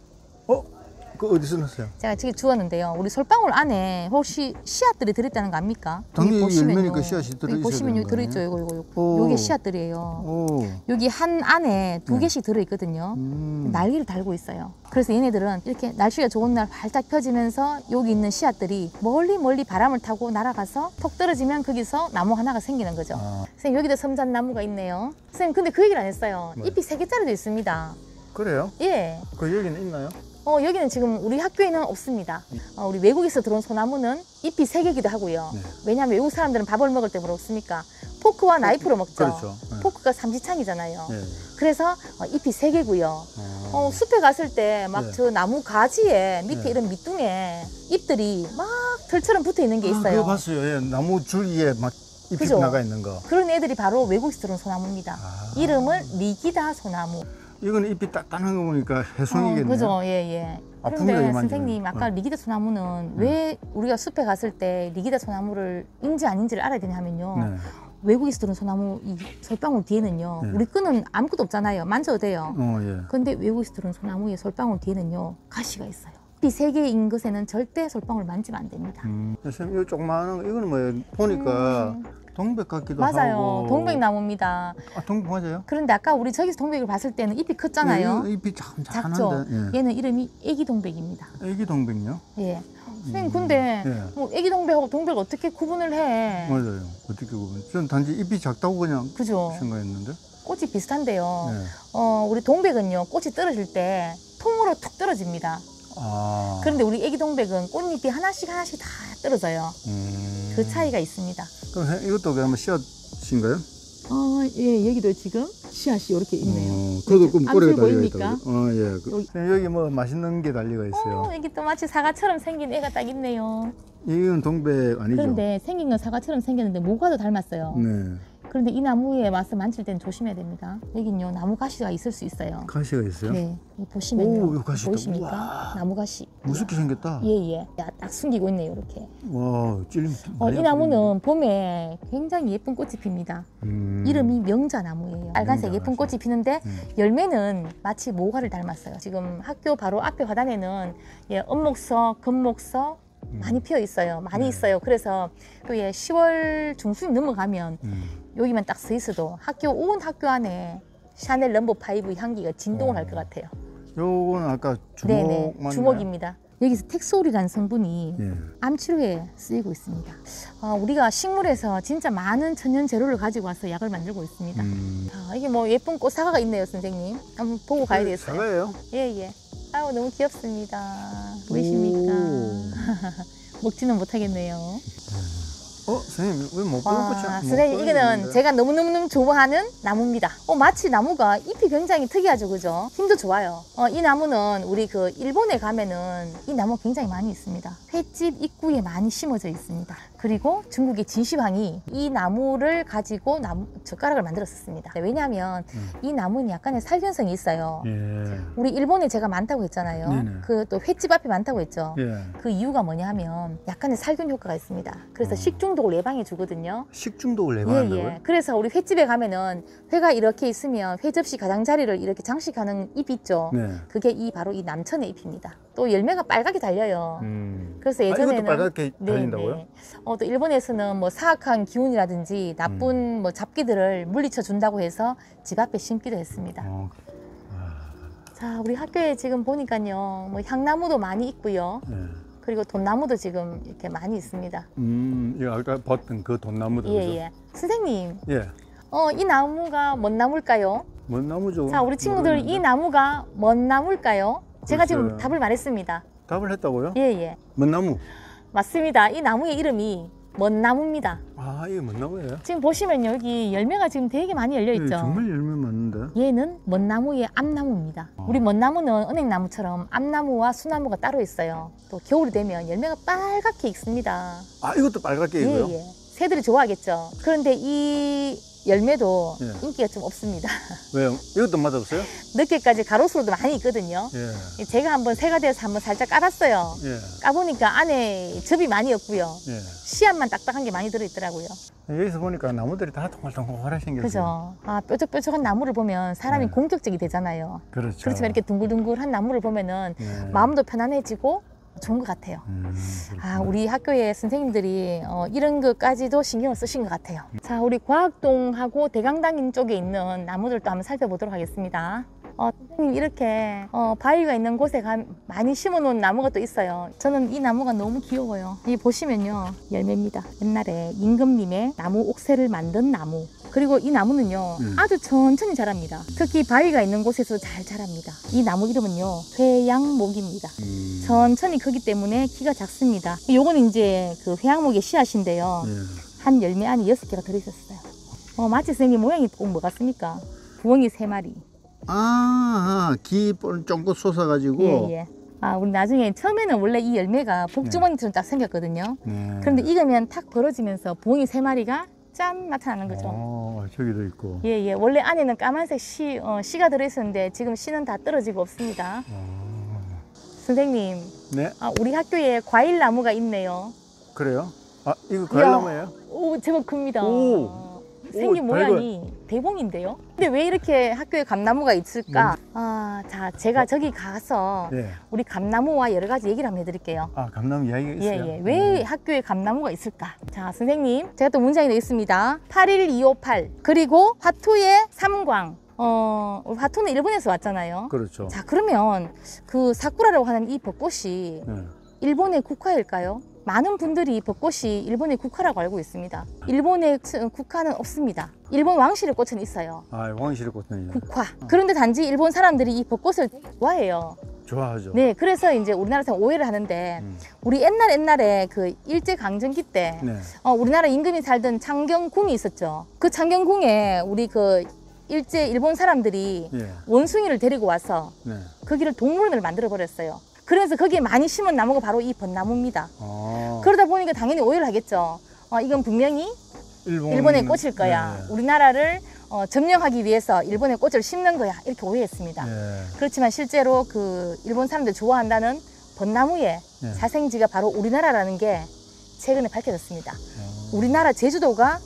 그 어디서 났어요? 제가 지금 주었는데요. 우리 솔방울 안에 혹시 씨앗들이 들어있다는 거 압니까? 당연히 여기 보시면요. 열매니까 씨앗이 들어있어야 여기 보시면 되는 여기 들어있죠. 거 요거 요게 씨앗들이에요. 여기 한 안에 2개씩 들어있거든요. 날개를 달고 있어요. 그래서 얘네들은 이렇게 날씨가 좋은 날 활짝 펴지면서 여기 있는 씨앗들이 멀리 바람을 타고 날아가서 톡 떨어지면 거기서 나무 하나가 생기는 거죠. 선생님 여기도 섬잣나무가 있네요. 선생님 근데 그 얘기를 안 했어요. 뭐요? 잎이 3개짜리도 있습니다. 그래요? 예. 그 여기는 있나요? 여기는 지금 우리 학교에는 없습니다. 우리 외국에서 들어온 소나무는 잎이 3개기도 하고요. 네. 왜냐하면 외국 사람들은 밥을 먹을 때 먹습니까? 포크와 나이프로 먹죠. 그렇죠. 네. 포크가 삼지창이잖아요. 예. 그래서 잎이 3개고요. 숲에 갔을 때 막 네. 저 나무 가지에 밑에 네. 이런 밑둥에 잎들이 막 털처럼 붙어 있는 게 있어요. 그거 봤어요. 예. 나무 줄기에 막 잎이 그죠? 나가 있는 거. 그런 애들이 바로 외국에서 들어온 소나무입니다. 이름은 리기다 소나무. 이거는 잎이 단단한 거 보니까 해송이겠네요. 그죠, 예. 아픕니다, 그런데 이거 선생님 만지면. 아까 리기다 소나무는 왜 우리가 숲에 갔을 때 리기다 소나무를 인지 아닌지를 알아야 되냐 하면요. 네. 외국에서 들어온 소나무 이 솔방울 뒤에는요. 네. 우리 끈은 아무것도 없잖아요. 만져도 돼요. 예. 근데 외국에서 들어온 소나무의 솔방울 뒤에는요. 가시가 있어요. 잎이 3개인 것에는 절대 솔방울 만지면 안 됩니다. 선생님, 이 조그마한 거, 이거는 뭐예요? 보니까 동백 같기도 맞아요. 하고. 동백나무입니다. 동백 맞아요? 그런데 아까 우리 저기서 동백을 봤을 때는 잎이 컸잖아요. 네, 잎이 참 작죠? 작은데. 예. 얘는 이름이 애기 동백입니다. 애기 동백요? 예. 선생님 근데 예. 뭐 애기 동백하고 동백 어떻게 구분을 해? 맞아요. 어떻게 구분? 저는 단지 잎이 작다고 그냥 그죠? 생각했는데. 꽃이 비슷한데요. 네. 우리 동백은요 꽃이 떨어질 때 통으로 툭 떨어집니다. 그런데 우리 애기 동백은 꽃잎이 하나씩 다 떨어져요. 그 차이가 있습니다. 그럼 이것도 그러면 씨앗인가요? 예, 여기도 지금 씨앗이 이렇게 있네요. 그래도 좀 꼬리가 암술 달려 보입니까? 있다고. 예. 여기 뭐 맛있는 게 달려 있어요. 여기 또 마치 사과처럼 생긴 애가 딱 있네요. 이건 동백 아니죠? 그런데 생긴 건 사과처럼 생겼는데 모과도 닮았어요. 네. 그런데 이 나무에 와서 만질 때는 조심해야 됩니다. 여긴요 나무 가시가 있을 수 있어요. 가시가 있어요? 네, 보시면요. 오, 이 가시다. 보이십니까? 우와. 나무 가시. 무섭게 생겼다. 예예. 딱 숨기고 있네요 이렇게. 와, 찔림. 이 나무는 봄에 굉장히 예쁜 꽃이 핍니다. 이름이 명자나무예요. 빨간색 예쁜 꽃이 피는데 열매는 마치 모과를 닮았어요. 지금 학교 바로 앞에 화단에는 예, 은목서, 금목서 많이 피어 있어요. 많이 네. 있어요. 그래서 또 예, 10월 중순이 넘어가면 여기만 딱 서 있어도 온 학교 안에 샤넬 넘버 5 향기가 진동을 할 것 같아요. 요거는 아까 네네, 주먹 주먹입니다. 여기서 텍솔이라는 성분이 예. 암 치료에 쓰이고 있습니다. 우리가 식물에서 진짜 많은 천연 재료를 가지고 와서 약을 만들고 있습니다. 이게 뭐 예쁜 꽃 사과가 있네요, 선생님. 한번 보고 가야 되겠어요. 사과예요? 예예. 아유 너무 귀엽습니다. 보이십니까? 먹지는 못하겠네요. 선생님 왜 못 와, 보는 꽃이? 선생님 이거는 제가 너무너무 좋아하는 나무입니다. 마치 나무가 잎이 굉장히 특이하죠, 그죠? 힘도 좋아요. 이 나무는 우리 그 일본에 가면은 이 나무 굉장히 많이 있습니다. 횟집 입구에 많이 심어져 있습니다. 그리고 중국의 진시황이 이 나무를 가지고 젓가락을 만들었었습니다. 왜냐하면 이 나무는 약간의 살균성이 있어요. 예. 우리 일본에 제가 많다고 했잖아요. 네네. 그 또 횟집 앞에 많다고 했죠. 예. 그 이유가 뭐냐 하면 약간의 살균 효과가 있습니다. 그래서 식중독을 예방해 주거든요. 식중독을 예방한다고요? 그래서 우리 횟집에 가면은 회가 이렇게 있으면 회 접시 가장자리를 이렇게 장식하는 잎 있죠. 네. 그게 바로 이 남천의 잎입니다. 또 열매가 빨갛게 달려요. 그래서 예전에는 이것도 빨갛게 달린다고요? 네네. 또 일본에서는 뭐 사악한 기운이라든지 나쁜 뭐 잡기들을 물리쳐 준다고 해서 집 앞에 심기도 했습니다. 자, 우리 학교에 지금 보니까요, 뭐 향나무도 많이 있고요. 예. 그리고 돈나무도 지금 이렇게 많이 있습니다. 이거 아까 봤던 그 돈나무도 그죠? 예. 선생님, 예. 이 나무가 뭔 나무일까요? 뭔 나무죠? 자, 우리 친구들 모르겠는데. 이 나무가 뭔 나무일까요? 제가 지금 글쎄요. 답을 말했습니다. 답을 했다고요? 예. 뭔 나무? 맞습니다. 이 나무의 이름이 뭔 나무입니다. 이게 뭔 나무예요? 지금 보시면 여기 열매가 지금 되게 많이 열려 있죠. 정말 열매 많은데? 얘는 먼나무의 암나무입니다. 우리 먼나무는 은행나무처럼 암나무와 수나무가 따로 있어요. 또 겨울이 되면 열매가 빨갛게 익습니다. 이것도 빨갛게 익어요? 예. 새들이 좋아하겠죠. 그런데 이 열매도 예. 인기가 좀 없습니다. 왜요? 이것도 맛없어요? 늦게까지 가로수로도 많이 있거든요. 예. 제가 한번 새가 되어서 한번 살짝 깔았어요. 예. 까보니까 안에 즙이 많이 없고요. 예. 씨앗만 딱딱한 게 많이 들어있더라고요. 여기서 보니까 나무들이 다 동글동글하게 생겼어요. 그죠? 뾰족뾰족한 나무를 보면 사람이 네. 공격적이 되잖아요. 그렇죠. 그렇지만 이렇게 둥글둥글한 나무를 보면은 예. 마음도 편안해지고 좋은 것 같아요. 우리 학교의 선생님들이 이런 것까지도 신경을 쓰신 것 같아요. 자, 우리 과학동하고 대강당 쪽에 있는 나무들도 한번 살펴보도록 하겠습니다. 선생님 이렇게 바위가 있는 곳에 많이 심어놓은 나무가 또 있어요. 저는 이 나무가 너무 귀여워요. 여기 보시면요, 열매입니다. 옛날에 임금님의 나무 옥새를 만든 나무. 그리고 이 나무는요, 아주 천천히 자랍니다. 특히 바위가 있는 곳에서 잘 자랍니다. 이 나무 이름은요, 회양목입니다. 천천히 크기 때문에 키가 작습니다. 요거는 이제 그 회양목의 씨앗인데요. 예. 한 열매 안에 6개가 들어있었어요. 마치 선생님 모양이 꼭 뭐 같습니까? 부엉이 3마리. 기 쫑긋 솟아가지고. 예. 우리 나중에 처음에는 원래 이 열매가 복주머니처럼 딱 생겼거든요. 네. 그런데 익으면 탁 벌어지면서 부엉이 3마리가 짠 나타나는 거죠. 저기도 있고. 예. 원래 안에는 까만색 씨가 들어있었는데 지금 씨는 다 떨어지고 없습니다. 선생님, 네. 우리 학교에 과일 나무가 있네요. 그래요? 이거 과일나무예요? 오, 제법 큽니다. 오. 생긴 오, 모양이 대봉인데요. 근데 왜 이렇게 학교에 감나무가 있을까? 자, 제가 저기 가서 예. 우리 감나무와 여러 가지 얘기를 한번 해드릴게요. 감나무 이야기가 있어요? 예. 왜 학교에 감나무가 있을까? 자, 선생님, 제가 또 문장이 되겠습니다. 81258 그리고 화투의 삼광. 화투는 일본에서 왔잖아요. 그렇죠. 자, 그러면 그 사쿠라라고 하는 이 벚꽃이 예. 일본의 국화일까요? 많은 분들이 벚꽃이 일본의 국화라고 알고 있습니다. 일본의 국화는 없습니다. 일본 왕실의 꽃은 있어요. 왕실의 꽃은 국화. 그런데 단지 일본 사람들이 이 벚꽃을 좋아해요. 좋아하죠. 네, 그래서 이제 우리나라 사람 오해를 하는데 우리 옛날에 그 일제 강점기 때 네. 우리나라 임금이 살던 창경궁이 있었죠. 그 창경궁에 우리 그 일본 사람들이 예. 원숭이를 데리고 와서 네. 거기를 동물원을 만들어 버렸어요. 그래서 거기에 많이 심은 나무가 바로 이 벚나무입니다. 아. 그러다 보니까 당연히 오해를 하겠죠. 이건 분명히 일본에 꽂힐 거야. 네. 우리나라를 점령하기 위해서 일본에 꽃을 심는 거야. 이렇게 오해했습니다. 네. 그렇지만 실제로 그 일본 사람들 좋아한다는 벚나무의 네. 자생지가 바로 우리나라라는 게 최근에 밝혀졌습니다. 우리나라 제주도가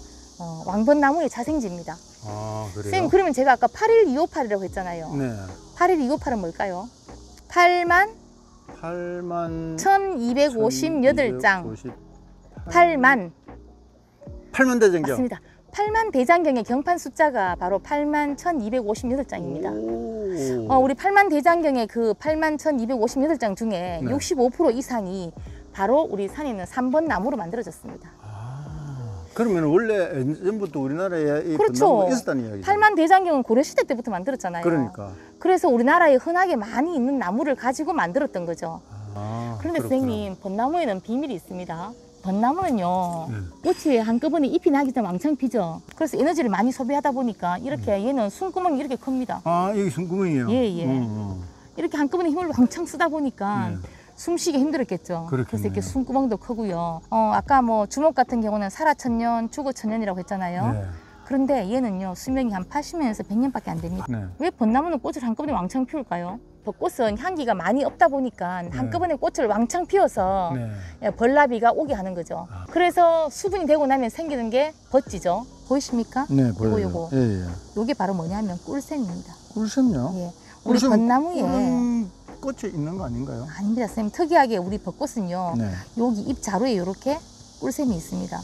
왕벚나무의 자생지입니다. 아, 그래요? 선생님, 그러면 제가 아까 81258이라고 했잖아요. 네. 81258은 뭘까요? 8만 1258장. 8만. 8만 대장경. 맞습니다. 8만 대장경의 경판 숫자가 바로 8만 1258장입니다. 우리 8만 대장경의 그 8만 1258장 중에 네. 65% 이상이 바로 우리 산에 있는 3번 나무로 만들어졌습니다. 그러면 원래 예전부터 우리나라에 이 그렇죠. 벚나무가 있었다는 이야기죠? 8만 대장경은 고려시대 때부터 만들었잖아요. 그러니까. 그래서 우리나라에 흔하게 많이 있는 나무를 가지고 만들었던 거죠. 그런데 그렇구나. 선생님, 벚나무에는 비밀이 있습니다. 벚나무는요, 네. 꽃이 한꺼번에 잎이 나기 전에 왕창 피죠. 그래서 에너지를 많이 소비하다 보니까 이렇게 얘는 숨구멍이 이렇게 큽니다. 아, 여기 숨구멍이에요? 예, 예. 이렇게 한꺼번에 힘을 왕창 쓰다 보니까 네. 숨쉬기 힘들었겠죠. 그렇겠네요. 그래서 이렇게 숨구멍도 크고요. 아까 뭐 주목 같은 경우는 살아 천년, 죽어 천년이라고 했잖아요. 네. 그런데 얘는요, 수명이 한 80년에서 100년밖에 안 됩니다. 네. 왜 벚나무는 꽃을 한꺼번에 왕창 피울까요? 벚꽃은 향기가 많이 없다 보니까 한꺼번에 꽃을 왕창 피워서 네. 벌나비가 오게 하는 거죠. 그래서 수분이 되고 나면 생기는 게 벚지죠. 보이십니까? 네, 보여요. 요거. 예, 예. 요게 바로 뭐냐면 꿀샘입니다. 꿀샘요? 예. 우리 벚나무에 꽃이 있는 거 아닌가요? 아닙니다, 선생님. 특이하게 우리 벚꽃은요, 네. 여기 잎 자루에 이렇게 꿀샘이 있습니다.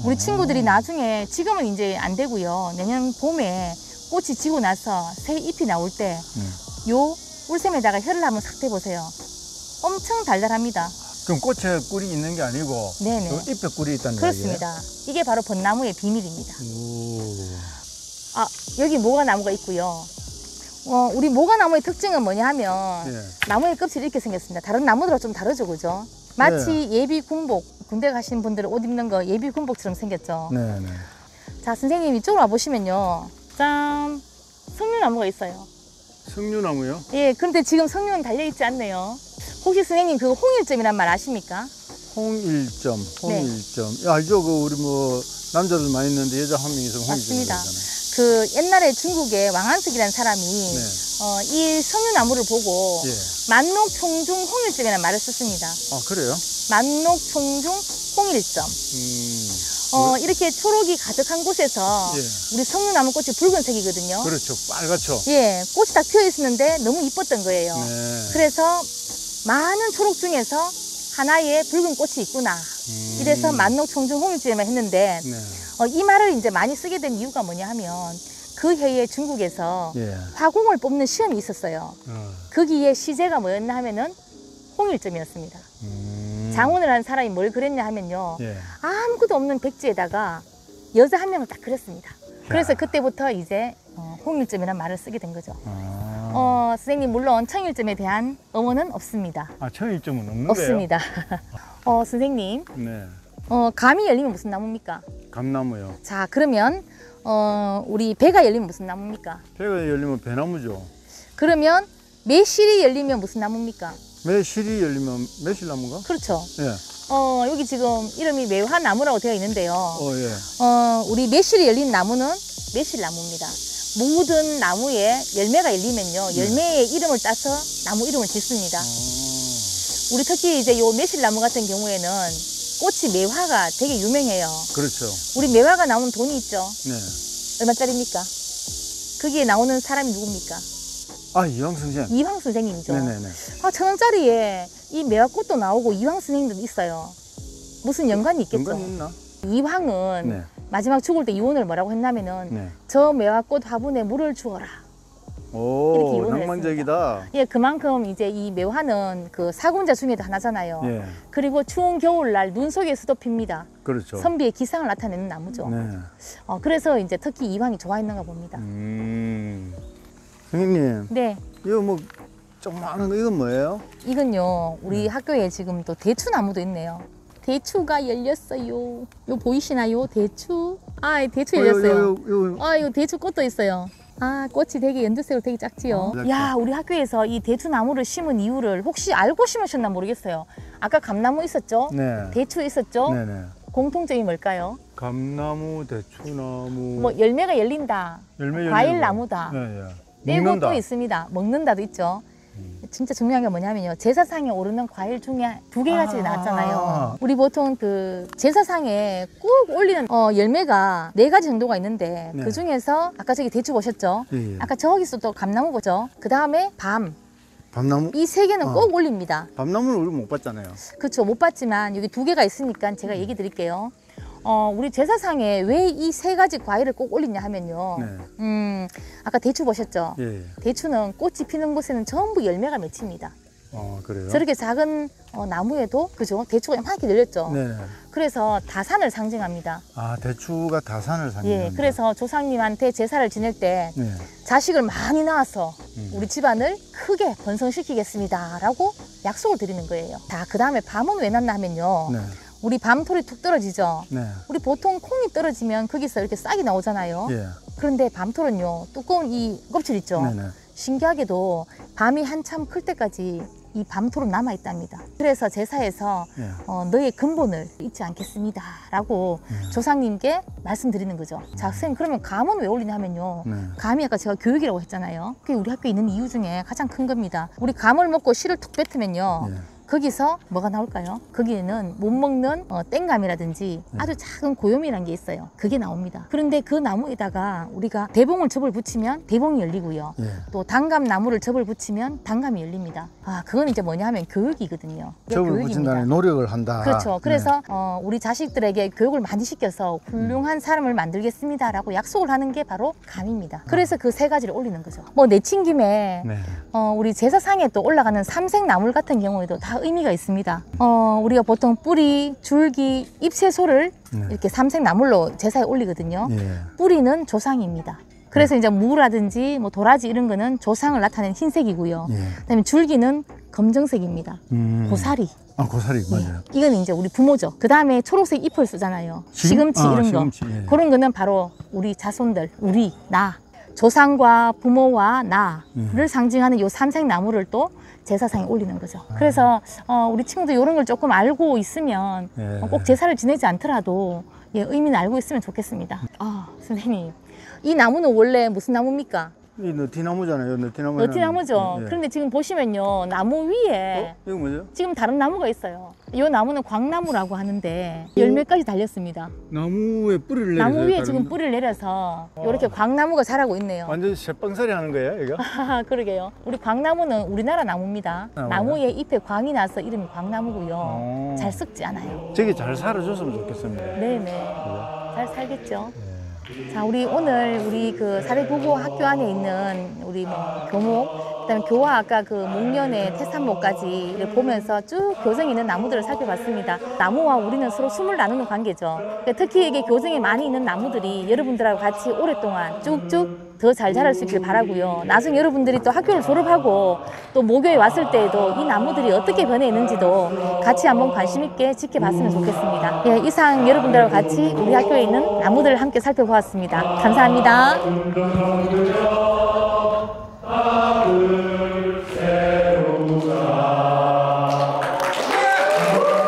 우리 친구들이 나중에, 지금은 이제 안 되고요, 내년 봄에 꽃이 지고 나서 새 잎이 나올 때 요 꿀샘에다가 혀를 한번 싹 대보세요. 엄청 달달합니다. 그럼 꽃에 꿀이 있는 게 아니고 네네. 그 잎에 꿀이 있다는 그렇습니다. 이게 바로 벚나무의 비밀입니다. 얘기예요? 여기 모가나무가 있고요. 우리 모가나무의 특징은 뭐냐 하면 예. 나무의 껍질이 이렇게 생겼습니다. 다른 나무들하고 좀 다르죠, 그죠? 마치 예비 군복, 군대 가신 분들은 옷 입는 거 예비 군복처럼 생겼죠. 네, 네. 자, 선생님 이쪽으로 와보시면요, 짠, 석류나무가 있어요. 석류나무요? 예, 그런데 지금 석류는 달려있지 않네요. 혹시 선생님 그 홍일점이란 말 아십니까? 홍일점, 네. 홍일점. 알죠? 그 우리 뭐 남자들 많이 있는데 여자 한 명이 있으면 홍일점. 맞습니다. 그 옛날에 중국의 왕안석이라는 사람이 이 석류나무를 보고 예. 만녹총중 홍일점이라는 말을 썼습니다. 아, 그래요? 만녹총중 홍일점. 이렇게 초록이 가득한 곳에서 예. 우리 석류나무 꽃이 붉은색이거든요. 그렇죠. 빨갛죠. 예, 꽃이 다 피어 있었는데 너무 이뻤던 거예요. 네. 그래서 많은 초록 중에서 하나의 붉은 꽃이 있구나. 이래서 만녹총중 홍일점을 했는데 네. 이 말을 이제 많이 쓰게 된 이유가 뭐냐 하면 그 해에 중국에서 예. 화공을 뽑는 시험이 있었어요. 거기에 시제가 뭐였나 하면은 홍일점이었습니다. 장원을 한 사람이 뭘 그랬냐 하면요. 예. 아무것도 없는 백지에다가 여자 한 명을 딱 그렸습니다. 그래서 그때부터 이제 홍일점이라는 말을 쓰게 된 거죠. 선생님, 물론 청일점에 대한 어원은 없습니다. 아, 청일점은 없는 없습니다. 선생님, 거예요? 네. 감이 열리면 무슨 나무입니까? 감나무요. 자, 그러면 우리 배가 열리면 무슨 나무입니까? 배가 열리면 배나무죠. 그러면 매실이 열리면 무슨 나무입니까? 매실이 열리면 매실나무인가? 그렇죠. 예. 여기 지금 이름이 매화나무라고 되어 있는데요. 예. 우리 매실이 열린 나무는 매실나무입니다. 모든 나무에 열매가 열리면요, 열매의 이름을 따서 나무 이름을 짓습니다. 우리 특히 이제 요 매실나무 같은 경우에는 꽃이 매화가 되게 유명해요. 그렇죠. 우리 매화가 나오는 돈이 있죠. 네. 얼마짜리입니까? 거기에 나오는 사람이 누굽니까? 아, 이황 선생. 이황 선생님이죠. 네네네. 1,000원짜리에 이 매화꽃도 나오고 이황 선생님도 있어요. 무슨 연관이 있겠죠? 연관이 있나? 이황은 네. 마지막 죽을 때 이혼을 뭐라고 했냐면은 네. 저 매화꽃 화분에 물을 주어라. 이렇게 오, 이혼을 낭만적이다. 예, 그만큼 이제 이 매화는 그 사군자 중에도 하나잖아요. 예. 그리고 추운 겨울날 눈 속에서도 핍니다. 그렇죠. 선비의 기상을 나타내는 나무죠. 네. 그래서 이제 특히 이황이 좋아했는가 봅니다. 선생님, 네, 이거 뭐 조그마한 거 이건 뭐예요? 이건요, 우리 학교에 지금 또 대추나무도 있네요. 대추가 열렸어요. 요 보이시나요? 대추. 대추 열렸어요. 이거 대추 꽃도 있어요. 꽃이 되게 연두색으로 되게 작지요. 야, 우리 학교에서 이 대추나무를 심은 이유를 혹시 알고 심으셨나 모르겠어요. 아까 감나무 있었죠? 네. 대추 있었죠? 네네. 공통점이 뭘까요? 감나무, 대추나무. 뭐 열매가 열린다, 열매 과일 열리는 거. 나무다. 예, 예. 빼고 먹는다. 또 있습니다. 먹는다도 있죠. 진짜 중요한 게 뭐냐면요. 제사상에 오르는 과일 중에 2개가지 나왔잖아요. 우리 보통 그 제사상에 꼭 올리는 열매가 4가지 정도가 있는데 네. 그 중에서 아까 저기 대추 보셨죠? 예, 예. 아까 저기서 또 감나무 보죠? 그 다음에 밤. 밤나무? 이 3개는 꼭 올립니다. 밤나무는 우리 못 봤잖아요. 그렇죠. 못 봤지만 여기 2개가 있으니까 제가 얘기 드릴게요. 우리 제사상에 왜 이 3가지 과일을 꼭 올리냐 하면요. 네. 아까 대추 보셨죠? 예, 예. 대추는 꽃이 피는 곳에는 전부 열매가 맺힙니다. 그래요? 저렇게 작은 나무에도 그죠? 대추가 이만하게 열렸죠. 네. 그래서 다산을 상징합니다. 아, 대추가 다산을 상징한다. 예, 그래서 조상님한테 제사를 지낼 때 네. 자식을 많이 낳아서 우리 집안을 크게 번성시키겠습니다라고 약속을 드리는 거예요. 자, 그 다음에 밤은 왜 났나 하면요. 네. 우리 밤톨이 툭 떨어지죠. 네. 우리 보통 콩이 떨어지면 거기서 이렇게 싹이 나오잖아요. 예. 그런데 밤톨은요, 두꺼운 이 껍질 있죠. 네네. 신기하게도 밤이 한참 클 때까지 이 밤톨은 남아 있답니다. 그래서 제사에서 예. 너의 근본을 잊지 않겠습니다 라고 조상님께 말씀드리는 거죠. 자, 선생님 그러면 감은 왜 올리냐 하면요. 네. 감이 아까 제가 교육이라고 했잖아요. 그게 우리 학교에 있는 이유 중에 가장 큰 겁니다. 우리 감을 먹고 씨를 툭 뱉으면요. 예. 거기서 뭐가 나올까요? 거기에는 못 먹는 땡감이라든지 아주 작은 고요미라는 게 있어요. 그게 나옵니다. 그런데 그 나무에다가 우리가 대봉을 접을 붙이면 대봉이 열리고요. 예. 또 단감 나무를 접을 붙이면 단감이 열립니다. 아, 그건 이제 뭐냐 하면 교육이거든요. 그게 접을 교육입니다. 붙인다는 노력을 한다. 그렇죠. 그래서 우리 자식들에게 교육을 많이 시켜서 훌륭한 사람을 만들겠습니다라고 약속을 하는 게 바로 감입니다. 그래서 그 3가지를 올리는 거죠. 뭐 내친 김에 네. 우리 제사상에 또 올라가는 삼색나물 같은 경우에도 다 의미가 있습니다. 우리가 보통 뿌리, 줄기, 잎채소를 네. 이렇게 삼색나물로 제사에 올리거든요. 예. 뿌리는 조상입니다. 그래서 이제 무라든지 뭐 도라지 이런 거는 조상을 나타내는 흰색이고요. 예. 그다음에 줄기는 검정색입니다. 고사리. 아, 고사리 맞아요. 예. 이건 이제 우리 부모죠. 그 다음에 초록색 잎을 쓰잖아요. 시금치 이런 거. 시금치, 예. 그런 거는 바로 우리 자손들, 우리, 나. 조상과 부모와 나를 상징하는 요 삼색나무를 또 제사상에 올리는 거죠. 그래서 우리 친구들 이런 걸 조금 알고 있으면 예. 꼭 제사를 지내지 않더라도 의미는 알고 있으면 좋겠습니다. 선생님, 이 나무는 원래 무슨 나무입니까? 이 너티나무잖아요. 너티나무. 너티나무죠. 예. 그런데 지금 보시면요, 나무 위에 이거 뭐죠? 지금 다른 나무가 있어요. 이 나무는 광나무라고 하는데 열매까지 달렸습니다. 나무에 뿌리를 내려서 나무 위에 지금 뿌리를 내려서 이렇게 광나무가 자라고 있네요. 완전 새빵살이 하는 거예요, 이거? 그러게요. 우리 광나무는 우리나라 나무입니다. 나무요? 나무에 잎에 광이 나서 이름이 광나무고요. 오. 잘 썩지 않아요. 저게 잘 살아줬으면 좋겠습니다. 네네. 잘 살겠죠. 자, 우리 오늘 우리 그 사대부고 학교 안에 있는 우리 뭐 교목, 그다음에 교화 아까 그 목련의 태산목까지 보면서 쭉 교정에 있는 나무들을 살펴봤습니다. 나무와 우리는 서로 숨을 나누는 관계죠. 특히 이게 교정에 많이 있는 나무들이 여러분들하고 같이 오랫동안 쭉쭉 더 잘 자랄 수 있길 바라고요. 나중에 여러분들이 또 학교를 졸업하고 또 모교에 왔을 때에도 이 나무들이 어떻게 변해 있는지도 같이 한번 관심 있게 지켜봤으면 좋겠습니다. 예, 이상 여러분들하고 같이 우리 학교에 있는 나무들을 함께 살펴보았습니다. 감사합니다.